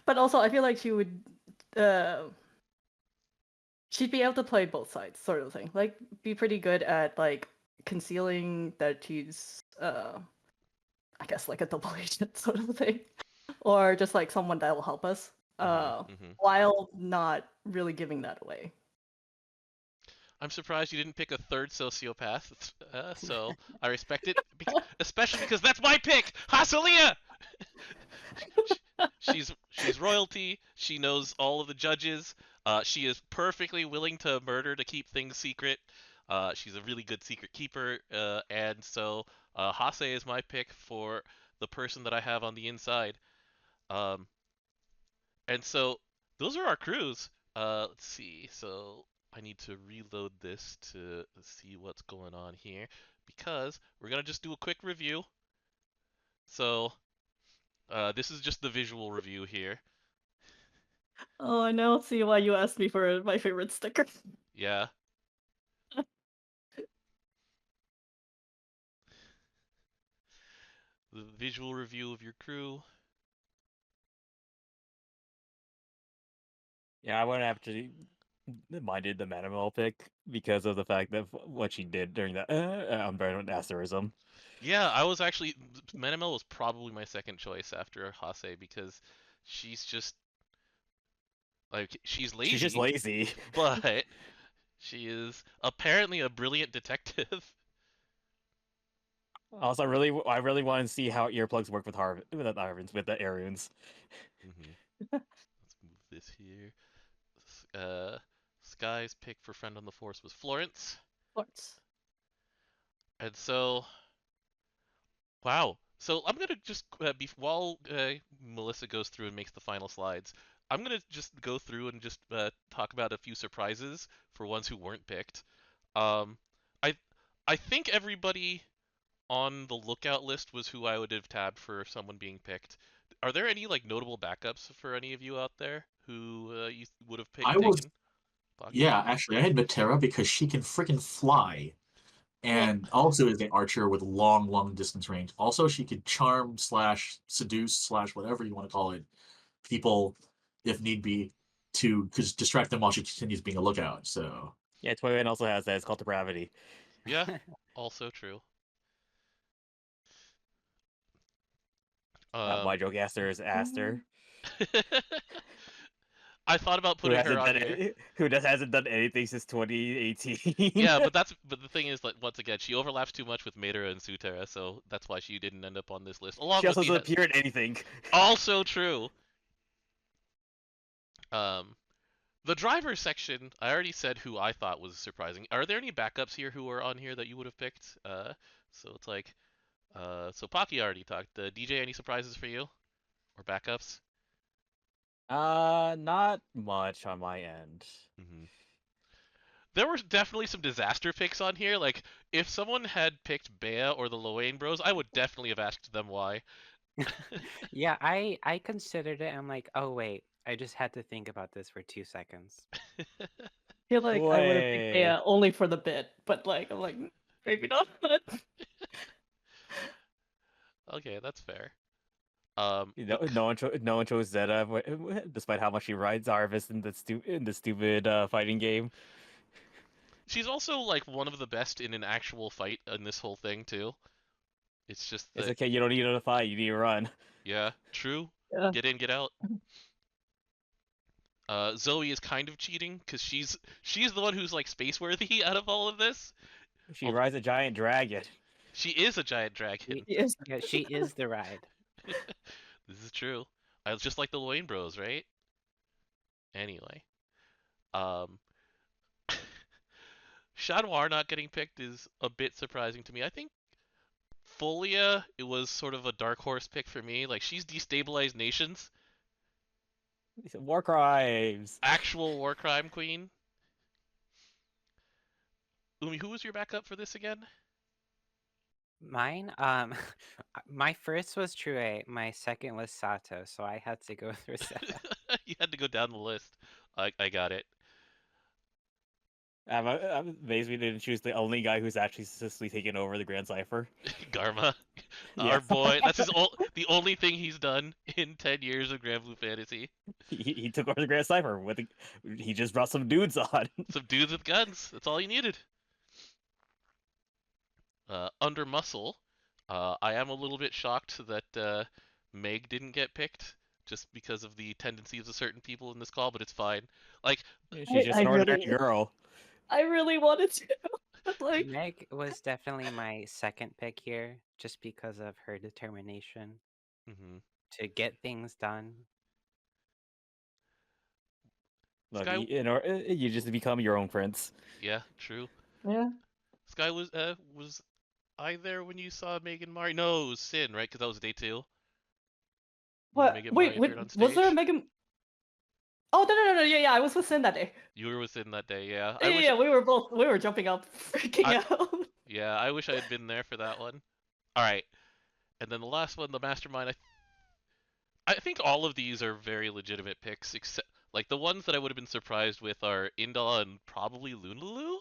But also, I feel like she would. She'd be able to play both sides, sort of thing. Like, be pretty good at like concealing that she's, I guess, like a double agent sort of thing, or just like someone that will help us, Mm-hmm. while not really giving that away. I'm surprised you didn't pick a third sociopath, so I respect it, especially because that's my pick, Hasalia! She's royalty. She knows all of the judges. She is perfectly willing to murder to keep things secret. She's a really good secret keeper, and so Hase is my pick for the person that I have on the inside. Um, and so those are our crews. Let's see. So I need to reload this to see what's going on here because we're gonna just do a quick review. So this is just the visual review here. Oh, I now see why you asked me for my favorite sticker. Yeah. The visual review of your crew. Yeah, I wouldn't have to minded the Manimal pick because of the fact that what she did during that unburned asterism. Yeah, I was actually Manamel was probably my second choice after Hase because she's just like she's lazy. She's just lazy. But she is apparently a brilliant detective. Also, I really want to see how earplugs work with with the Arunes. Let's move this here. Skye's pick for Friend on the Force was Florence. Florence. And so, wow. So I'm gonna just while Melissa goes through and makes the final slides, I'm gonna just go through and just talk about a few surprises for ones who weren't picked. Um, I I think everybody on the lookout list was who I would have tabbed for someone being picked. Are there any like notable backups for any of you out there who you would have I was, taken? Pocky? yeah, actually, I had Matera because she can freaking fly, and also is an archer with long distance range. Also, she could charm slash seduce slash whatever you want to call it people if need be to just distract them while she continues being a lookout. So Yeah, Toyman also has that. It's called depravity. Yeah, also true. My joke Aster is Aster, I thought about who putting her hasn't on done here. who just hasn't done anything since 2018. Yeah, but the thing is that once again she overlaps too much with Madara and Sutera, so that's why she didn't end up on this list. Along She with also the doesn't appear in anything. also true. The driver section, I already said who I thought was surprising. Are there any backups here who are on here that you would have picked? So it's like, so Pocky already talked. DJ, any surprises for you or backups? Not much on my end. There were definitely some disaster picks on here. Like, if someone had picked Bea or the Loane Bros, I would definitely have asked them why. Yeah, I considered it. I'm like, oh wait, I just had to think about this for 2 seconds. I feel like I would have picked Way. Bea only for the bit, but like I'm like maybe not. Okay, that's fair. No one chose Zeta, despite how much she rides Arvis in the stupid fighting game. She's also like one of the best in an actual fight in this whole thing too. It's just It's that, okay, you don't need to fight, you need to run. yeah, true. Yeah. Get in, get out. Zoe is kind of cheating because she's the one who's like space worthy out of all of this. She rides a giant dragon. She is a giant dragon. Yes. Yeah, she is the ride. This is true. I was just like the Loane Bros, right? Anyway, um, Chat Noir not getting picked is a bit surprising to me. I think Folia, it was sort of a dark horse pick for me. Like, she's destabilized nations. War crimes. Actual war crime queen. Umi, who was your backup for this again? Mine, my first was True, my second was Sato, so I had to go through Zeta. You had to go down the list. I got it. I'm amazed we didn't choose the only guy who's actually successfully taken over the Grand Cipher. Garma, Yeah. our boy. That's the only thing he's done in 10 years of Granblue Fantasy. He took over the Grand Cipher he just brought some dudes on. Some dudes with guns. That's all you needed. Under Muscle, I am a little bit shocked that Meg didn't get picked just because of the tendencies of certain people in this call, but it's fine. Like, She's just an ordinary girl. I really wanted to. But like, Meg was definitely my second pick here, just because of her determination mhm. to get things done. Look, Skye, you just become your own prince. yeah, true. yeah. Skye was I there when you saw Megan Mari? No, it was Sin, right? Because that was day 2. When What? Megan Wait, Mari wait, appeared on stage. was there a Megan? Oh no, yeah, I was with Sin that day. You were with Sin that day, yeah. Yeah, we were jumping up, freaking out. Yeah, I wish I had been there for that one. All right, and then the last one, the Mastermind. I think all of these are very legitimate picks, except like the ones that I would have been surprised with are Indala and probably Lunaloo.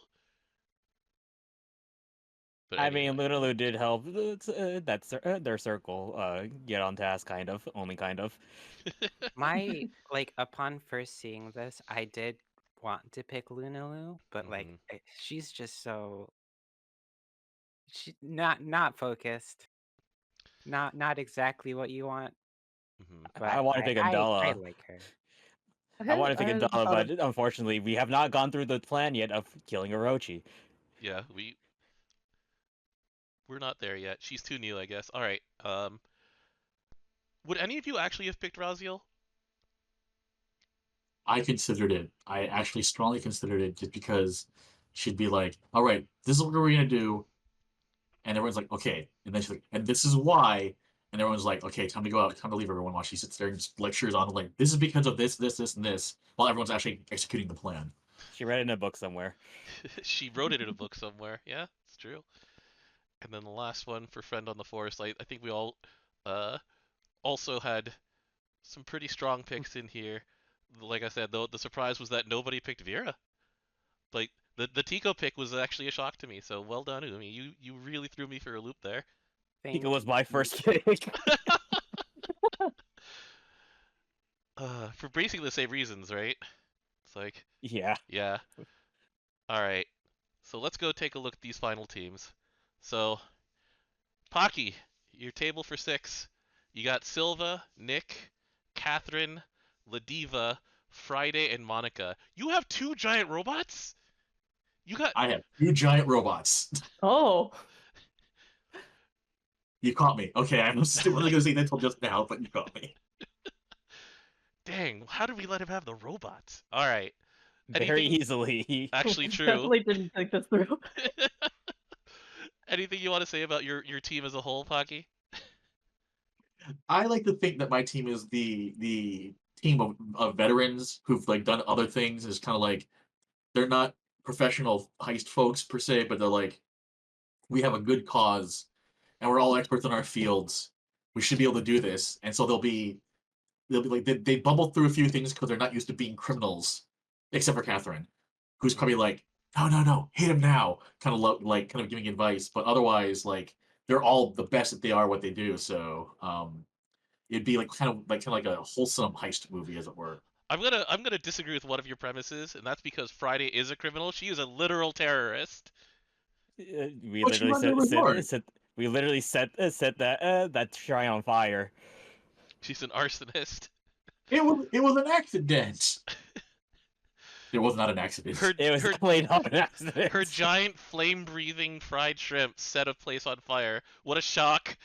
But I mean, anyway. Lunaloo did help their circle get on task, kind of, only kind of. My upon first seeing this, I did want to pick Lunaloo, but Mhm. she's just so not focused, not exactly what you want. Mhm. But I want to pick I Indala. like her. I want to pick hadn't Indala, thought of- but unfortunately, we have not gone through the plan yet of killing Orochi. Yeah, we're not there yet. She's too new, I guess. All right. Would any of you actually have picked Raziel? I considered it. I actually strongly considered it just because she'd be like, all right, this is what we're going to do. And everyone's like, okay. And then she's like, and this is why. And everyone's like, okay, time to go out, time to leave everyone while she sits there and just lectures on, like, this is because of this, and this, while everyone's actually executing the plan. She read it in a book somewhere. She wrote it in a book somewhere. Yeah, it's true. And then the last one for Friend on the Forest. I think we all also had some pretty strong picks in here. Like I said, though, the surprise was that nobody picked Vera. Like the Tico pick was actually a shock to me. So well done, Umi. You really threw me for a loop there. Tico was my you. first pick. For basically the same reasons, right? It's like, Yeah. yeah. All right. So let's go take a look at these final teams. So, Pocky, your table for 6. You got Silva, Nick, Catherine, Ladiva, Friday, and Monica. You have 2 giant robots? You got. I have 2 giant robots. Oh, You caught me. Okay, I was still really going to say that until just now, but you caught me. Dang, how did we let him have the robots? All right. Very Anything easily. actually true? definitely didn't think this through. Anything you want to say about your team as a whole, Pocky? I like to think that my team is the team of veterans who've like done other things. Is kind of like they're not professional heist folks per se, but they're like we have a good cause and we're all experts in our fields. We should be able to do this, and so they'll be like they bubble through a few things because they're not used to being criminals, except for Catherine, who's probably like no, hit him now, kind of like kind of giving advice, but otherwise like they're all the best that they are what they do. So it'd be like kind of like a wholesome heist movie, as it were. I'm gonna disagree with one of your premises, and that's because Friday is a criminal. She is a literal terrorist. We But she literally runs a resort. set that shrine on fire. She's an arsonist. It was an accident. It was not an accident. It was Her definitely not an accident. her giant flame-breathing fried shrimp set a place on fire. What a shock!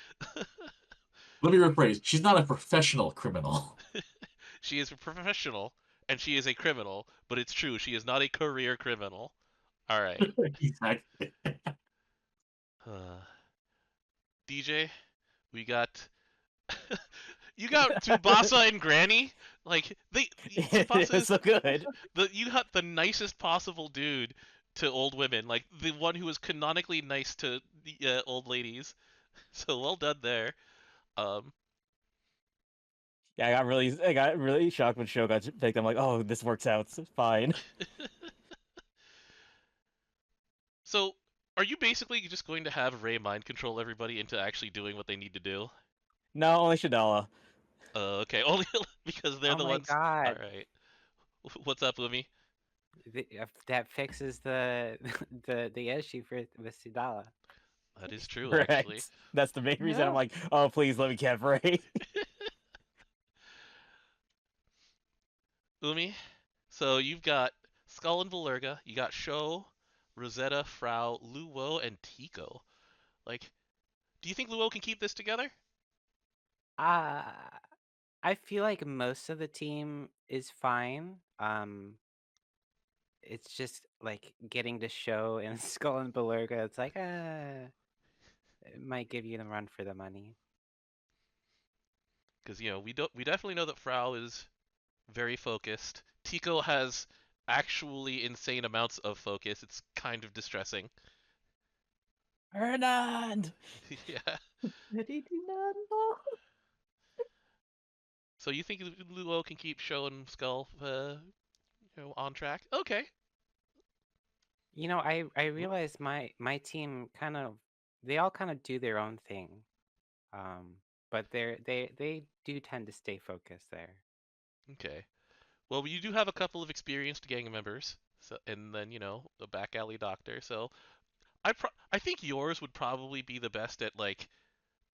Let me rephrase. She's not a professional criminal. She is a professional, and she is a criminal, but it's true, she is not a career criminal. All right. Exactly. DJ, we got you got Tsubasa and Granny. Like Tsubasa It's so good. you got the nicest possible dude to old women, like the one who was canonically nice to the old ladies. So well done there. Um, Yeah, I got really shocked when Sho got picked. I'm like, oh, this works out. It's fine. so are you basically just going to have Ray mind control everybody into actually doing what they need to do? No, only Shadala. Okay, only because they're Oh the my ones. All god. right. What's up, Umi? That fixes the issue with Sudala. That is true, Correct. actually. That's the main reason I'm Yeah. like, oh, please let me get Ray. Umi. So you've got Skull and Valerga, you got Sho, Rosetta, Frau, Luo, and Tico. Like, do you think Luo can keep this together? Uh, I feel like most of the team is fine. It's just like getting to show in Skull and Beluga. It's like, it might give you the run for the money. Because we definitely know that Frau is very focused. Tico has actually insane amounts of focus. It's kind of distressing. Hernand! Yeah. Ready to not know. So you think Luo can keep Sho and Skull, on track? Okay. I realize my team they all kind of do their own thing, but they do tend to stay focused there. Okay. Well, you do have a couple of experienced gang members, so and then the back alley doctor. So I think yours would probably be the best at like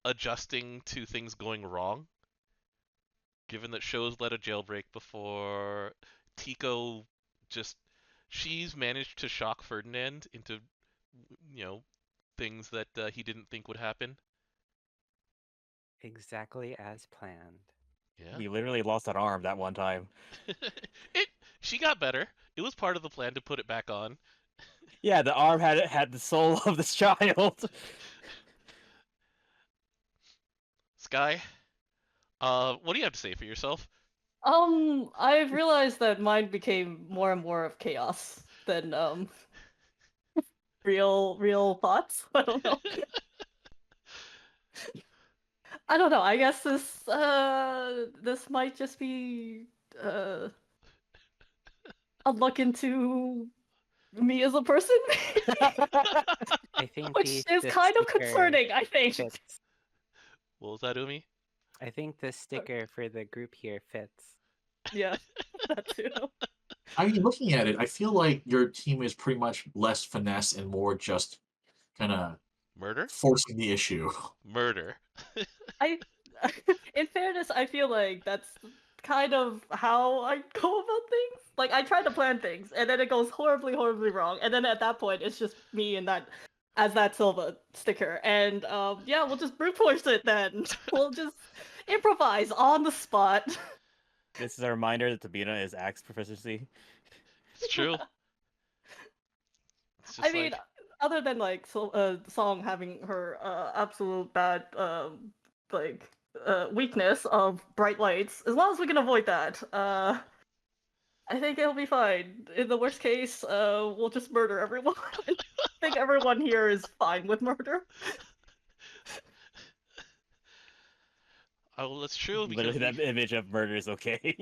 adjusting to things going wrong. Given that Sho's led a jailbreak before, Tico just she's managed to shock Ferdinand into things that he didn't think would happen. Exactly as planned. Yeah. He literally lost an arm that one time. She got better. It was part of the plan to put it back on. Yeah, the arm had the soul of this child. Skye, what do you have to say for yourself? I've realized that mine became more and more of chaos than real thoughts. I don't know. I don't know. I guess this might just be a look into me as a person, I think which the is kind of sticker concerning. I think. fits. What was that, Umi? I think the sticker for the group here fits. Yeah, that too. I mean, looking at it, I feel like your team is pretty much less finesse and more just kind of Murder? forcing the issue. Murder. In fairness, I feel like that's kind of how I go about things. Like I try to plan things, and then it goes horribly, horribly wrong. And then at that point, it's just me and that Silva sticker. And yeah, we'll just brute force it then. We'll just improvise on the spot. This is a reminder that Tabina is Axe proficiency. It's true. It's I mean, other than like Song having her absolute bad weakness of bright lights, as long as we can avoid that, I think it'll be fine. In the worst case, we'll just murder everyone. I think everyone here is fine with murder. Oh, that's true because Literally, that image of murder is okay.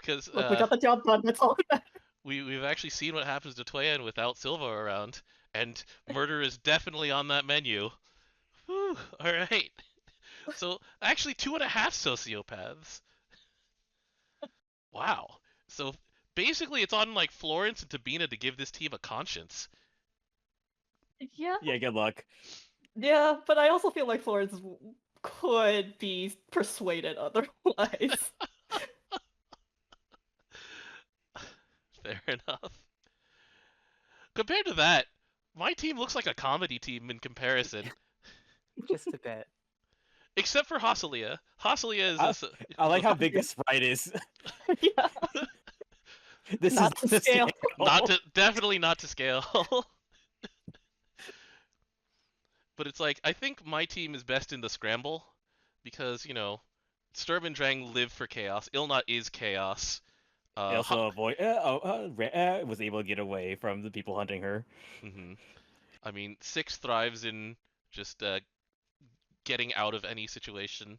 Look, we got the job done. That's all that matters. we've actually seen what happens to Toyan without Silva around, and murder is definitely on that menu. Whew, all right. So actually, 2.5 sociopaths. Wow. So basically, it's on like Florence and Tabina to give this team a conscience. Yeah, Yeah, good luck. yeah, but I also feel like Florence could be persuaded otherwise. Fair enough. Compared to that, my team looks like a comedy team in comparison. Just a bit. Except for Hosselia. Hosselia is I like how big this sprite is. Yeah. This Not is to scale. definitely not to scale. But it's like I think my team is best in the scramble because Sturm and Drang live for chaos. Ilnat is chaos. They also was able to get away from the people hunting her. Mm-hmm. I mean, Six thrives in just getting out of any situation.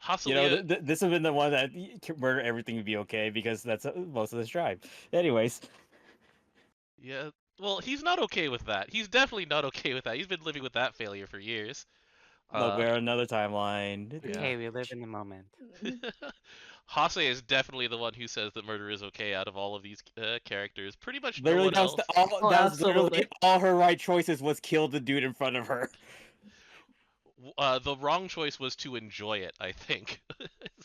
Hosselia, This would have been the one that murder everything would be okay because that's most of the tribe. Anyways, yeah. Well, he's not okay with that. He's definitely not okay with that. He's been living with that failure for years. look, we're on another timeline. Yeah. Hey, we live in the moment. Hase is definitely the one who says that murder is okay out of all of these characters. Pretty much no Literally, one else. that's literally absolutely. all her right choices was kill the dude in front of her. The wrong choice was to enjoy it, I think.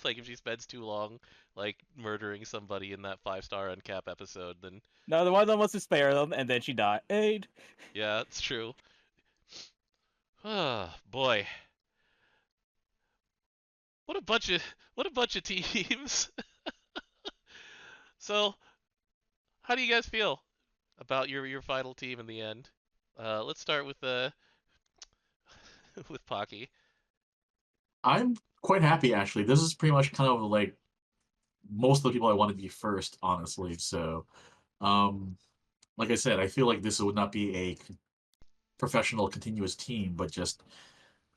like if she spends too long like murdering somebody in that 5-star uncap episode, then No, the one that wants to spare them, and then she died. yeah, it's true. Ah, boy. What a bunch of teams. So, how do you guys feel about your final team in the end? Let's start with with Pocky. I'm quite happy actually. This is pretty much kind of like most of the people I want to be first, honestly. So, like I said, I feel like this would not be a professional continuous team, but just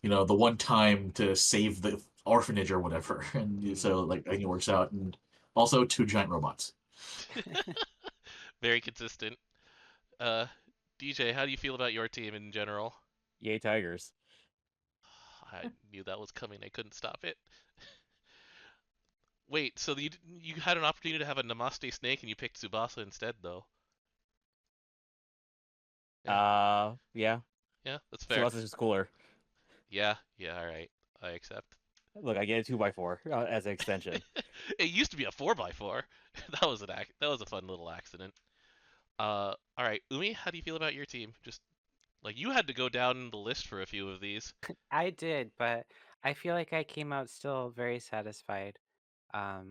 the one time to save the orphanage or whatever. And so like I think it works out. And also 2 giant robots. Very consistent. Uh, DJ, how do you feel about your team in general? Yay, Tigers. I knew that was coming. I couldn't stop it. Wait, so you had an opportunity to have a Namaste Snake and you picked Tsubasa instead, though. Yeah. Yeah, that's fair. Celeste is just cooler. Yeah, all right. I accept. Look, I get a 2x4 as an extension. It used to be a 4x4. That was a fun little accident. All right, Umi, how do you feel about your team? Just like you had to go down the list for a few of these. I did, but I feel like I came out still very satisfied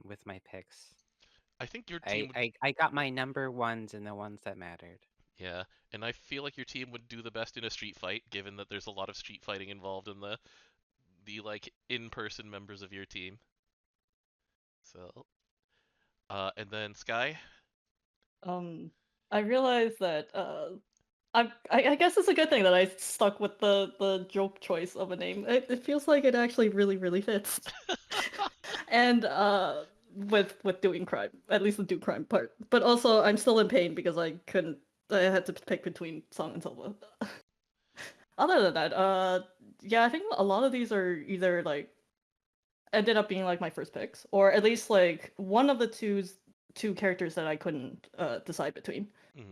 with my picks. I think your team would, I got my number ones and the ones that mattered. yeah, and I feel like your team would do the best in a street fight, given that there's a lot of street fighting involved in the like in-person members of your team. So, and then Skye. I realized that I guess it's a good thing that I stuck with the joke choice of a name. It feels like it actually really fits. And with doing crime, at least the do crime part. But also I'm still in pain because I had to pick between Song and Silva. Other than that, yeah, I think a lot of these are either like ended up being like my first picks, or at least like one of the two characters that I couldn't decide between.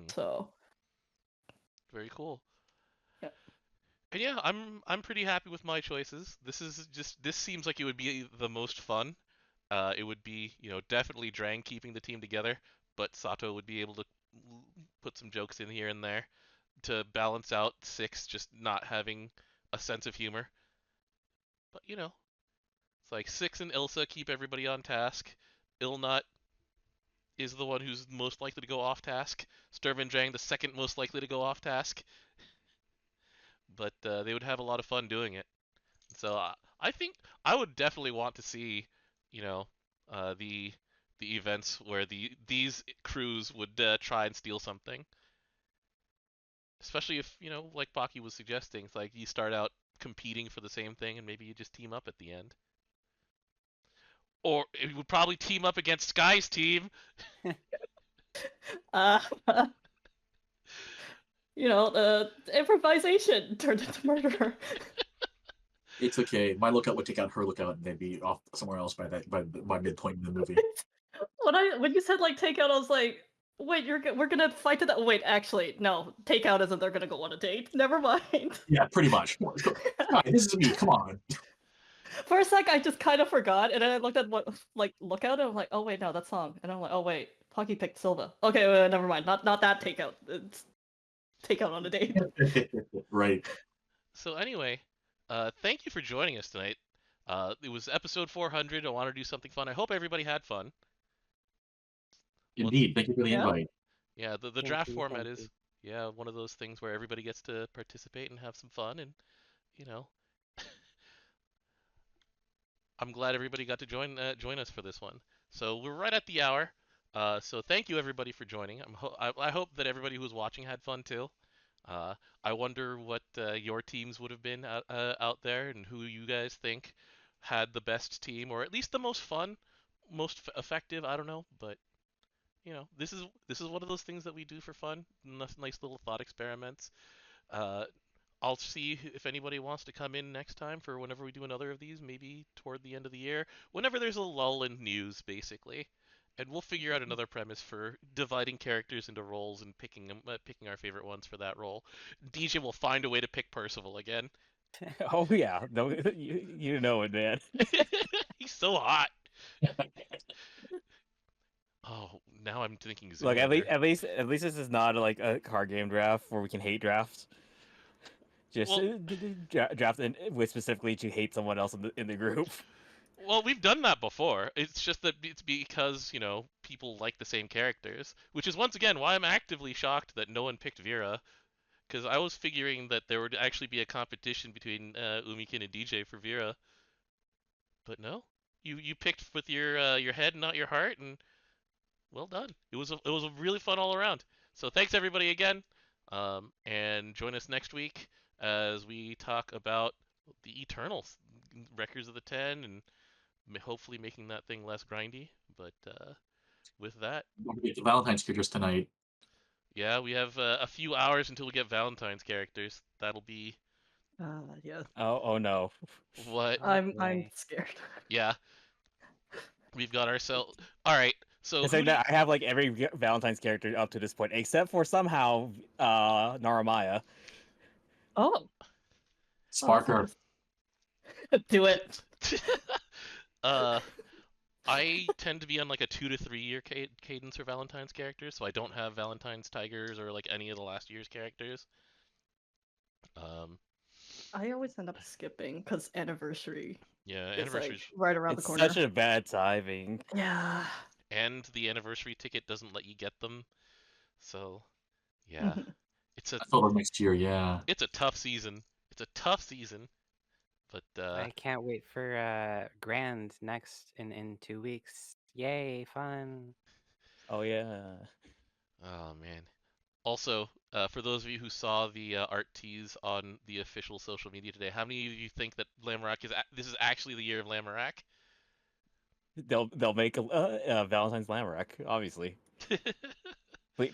So Very cool. yeah. And yeah, I'm pretty happy with my choices. This seems like it would be the most fun. It would be, definitely Drang keeping the team together, but Sato would be able to put some jokes in here and there to balance out Six just not having a sense of humor. But it's like Six and Ilsa keep everybody on task. Ilnut is the one who's most likely to go off task. Sturm and Drang the second most likely to go off task. But they would have a lot of fun doing it. So I think I would definitely want to see, the events where these crews would try and steal something. Especially if, like Pocky was suggesting, it's like you start out competing for the same thing and maybe you just team up at the end. Or it would probably team up against Skye's team. Improvisation turned into murder. It's okay. My lookout would take out her lookout, and they'd be off somewhere else by midpoint in the movie. When you said like takeout, I was like, wait, we're gonna fight to that. Wait, actually, no, takeout isn't. They're gonna go on a date. Never mind. Yeah, pretty much. This is me. Come on. For a sec, I just kind of forgot, and then I looked at what lookout, and I'm like, oh wait, no, that's Song, and I'm like, oh wait, Pocky picked Silva. Okay, never mind. Not that takeout. It's takeout on a date. Right. So anyway, thank you for joining us tonight. It was episode 400. I want to do something fun. I hope everybody had fun. Indeed. Thank you for the invite. Yeah, the draft format is one of those things where everybody gets to participate and have some fun, and I'm glad everybody got to join us for this one. So we're right at the hour. So thank you everybody for joining. I hope that everybody who was watching had fun too. I wonder what your teams would have been out there, and who you guys think had the best team, or at least the most fun, most effective. I don't know, but this is one of those things that we do for fun. Nice little thought experiments. I'll see if anybody wants to come in next time for whenever we do another of these, maybe toward the end of the year, whenever there's a lull in news, basically. And we'll figure out another premise for dividing characters into roles and picking our favorite ones for that role. DJ will find a way to pick Percival again. Oh yeah, no, you know it, man. He's so hot. Oh, now I'm thinking Look, at Zoolander. least this is not like a card game draft where we can hate draft. Just Well, draft with specifically to hate someone else in the group. well, we've done that before. It's just that it's because, people like the same characters, which is once again why I'm actively shocked that no one picked Vera, because I was figuring that there would actually be a competition between Umikin and DJ for Vera, but no. You picked with your head, not your heart, and well done. It was a really fun all around. So thanks everybody again, and join us next week as we talk about the Eternals, Records of the Ten, and hopefully making that thing less grindy. But with that, Don't forget the Valentine's figures tonight. yeah, we have a few hours until we get Valentine's characters. That'll be Yeah. Oh no. what? Oh, I'm boy. scared. Yeah, we've got ourselves. All right. So It's who like do you... that. I have like every Valentine's character up to this point, except for somehow Naramaya. Oh, Sparker. do it. uh, I tend to be on like a 2 to 3 year cadence for Valentine's characters, so I don't have Valentine's Tigers or like any of the last year's characters. Um, I always end up skipping because anniversary yeah, is like anniversaries, right around the It's corner. such a bad timing. Yeah. and the anniversary ticket doesn't let you get them, so yeah, it's a That's over next year, yeah. it's a tough season. It's a tough season, but I can't wait for Grand next in 2 weeks. Yay, fun. Oh yeah. oh man. Also, for those of you who saw the art tease on the official social media today, how many of you think that Lamorak this is actually the year of Lamorak? They'll make a Valentine's Lamorak, obviously.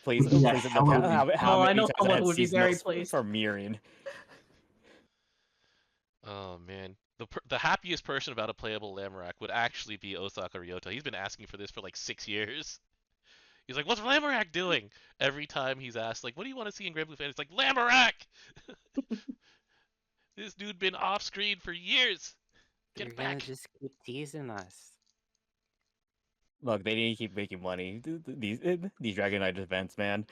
Please, Would be a please. hell of a- How Oh, I many know times someone I had who would be seasonal very pleased. from Mirian? Oh man, the happiest person about a playable Lamorak would actually be Osaka Ryota. He's been asking for this for like 6 years. He's like, "What's Lamorak doing?" Every time he's asked, like, "What do you want to see in Granblue Fan?" It's like Lamorak. This dude been off screen for years. Get You're gonna back. just keep teasing us. Look, they need to keep making money. These Dragon Knight events, man.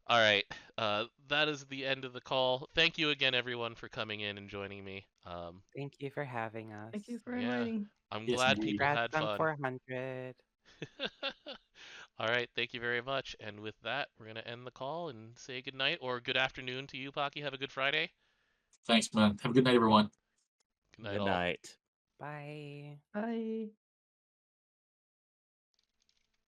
All right, that is the end of the call. Thank you again, everyone, for coming in and joining me. Thank you for having us. Thank you for Yeah, inviting. I'm Yes, glad indeed. people Congrats had on fun. 400. All right, thank you very much. And with that, we're gonna end the call and say good night or good afternoon to you, Pocky. Have a good Friday. Thanks, man. Have a good night, everyone. Good night, Good all. night. Bye. Bye.